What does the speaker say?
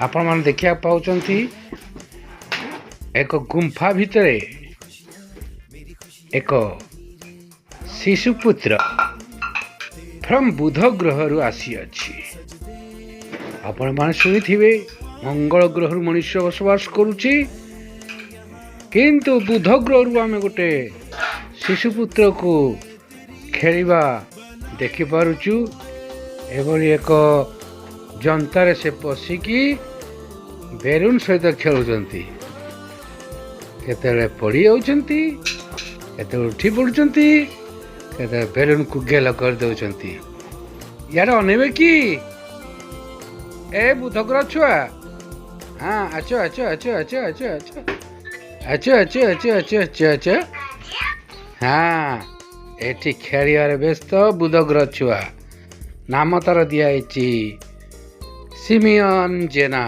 आपण मैंने देखा पाँच एक गुंफा भितर एक शिशुपुत्र फ्रॉम बुध ग्रह रु आसी अछि। आपण मैंने शुणी मंगल ग्रह मनुष्य बसवास करुच्ची किंतु बुध ग्रह रु आम गोटे शिशुपुत्र को खेलिबा देखि पारुचु। एभली एक जंतारे से पशिकी बेलून सहित खेलुचंती। केते पड़ी जाउचंती, केते उठी पड़ुचंती, केते बेलून को गेल कर दउचंती। यार अनेबे की ए बुधग्रह छुआ। हाँ अच्छो अच्छो अच्छो अच्छो अच्छो अच्छो अच्छो अच्छो अच्छो अच्छो अच्छो अच्छो हाँ एठी खेलियारे व्यस्त बुधग्रह छुआ। नाम तार दिया सिमियन जेना।